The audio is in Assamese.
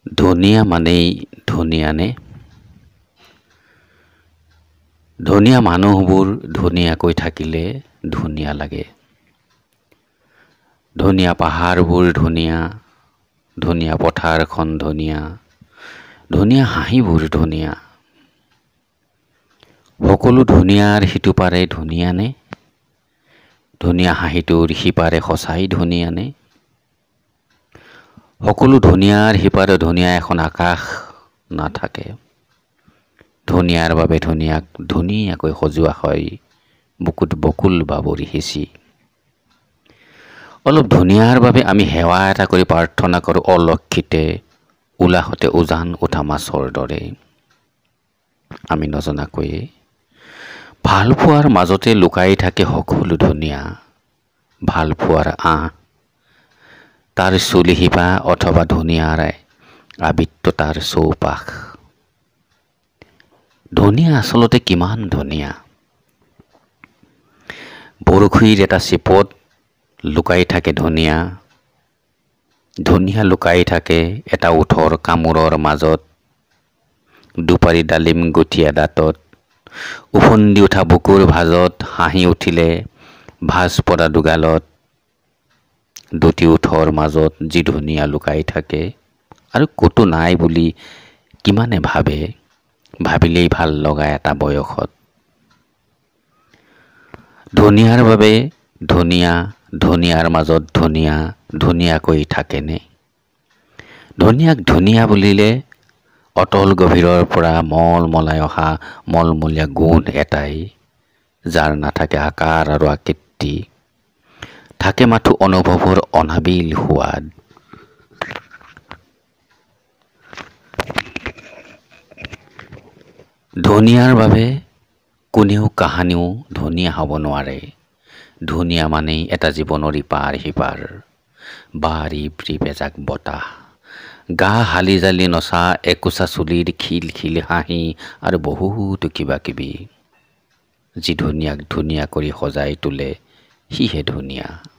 ধুনীয়া মানেই ধুনীয়ানে? ধুনীয়া মানুহবোৰ ধুনীয়াকৈ থাকিলে ধুনীয়া লাগে। ধুনীয়া পাহাৰবোৰ ধুনীয়া, ধুনীয়া পথাৰখন ধুনীয়া, ধুনীয়া হাঁহিবোৰ ধুনীয়া। সকলো ধুনীয়াৰ সিটো পাৰে ধুনীয়ানে? ধুনীয়া হাঁহিটোৰ সিপাৰে সঁচাই ধুনীয়ানে? সকলো ধুনীয়াৰ সিপাৰে ধুনীয়া এখন আকাশ নাথাকে। ধুনীয়াৰ বাবে ধুনীয়াক ধুনীয়াকৈ সজোৱা হয় বুকুত বকুল বাবৰি সিঁচি। অলপ ধুনীয়াৰ বাবে আমি সেৱা এটা কৰি প্ৰাৰ্থনা কৰোঁ অলক্ষিতে, উলাহতে উজান উঠা মাছৰ দৰে। আমি নজনাকৈয়ে ভালপোৱাৰ মাজতে লুকাই থাকে সকলো ধুনীয়া। ভালপোৱাৰ তাৰ চুলিশিপা অথবা ধুনীয়াৰ আবৃত্ততাৰ চৌপাশ। ধুনীয়া আচলতে কিমান ধুনীয়া। বৰশীৰ এটা চিপত লুকাই থাকে ধুনীয়া। ধুনীয়া লুকাই থাকে এটা ওঠৰ কামোৰৰ মাজত। দুপাৰি ডালিম গঠিয়া দাঁতত, উফন্দি উঠা বুকুৰ ভাজত, হাঁহি উঠিলে ভাজ পৰা দুগালত। দুটি ওঠৰ মাজত যি ধুনীয়া লুকাই থাকে আৰু ক'তো নাই বুলি কিমানে ভাবে, ভাবিলেই ভাল লগা এটা বয়সত। ধুনীয়াৰ বাবে ধুনীয়া, ধুনীয়াৰ মাজত ধুনীয়া, ধুনীয়াকৈ থাকেনে? ধুনীয়াক ধুনীয়া বুলিলে অতল গভীৰৰ পৰা মলমলাই অহা মলমলীয়া গুণ এটাই, যাৰ নাথাকে আকাৰ আৰু আকৃতি, থাকে মাথো অনুভৱৰ অনাবিল সোৱাদ। ধুনীয়াৰ বাবে কোনেও কাহানিও ধুনীয়া হ'ব নোৱাৰে। ধুনীয়া মানেই এটা জীৱনৰ ইপাৰ সিপাৰ, বাৰিপ ৰিপ এজাক বতাহ, গা হালি জালি নচা একোচা চুলিৰ খিল খিল হাঁহি আৰু বহুতো কিবা কিবি। যি ধুনীয়াক ধুনীয়া কৰি সজাই তোলে সিহে ধুনীয়া।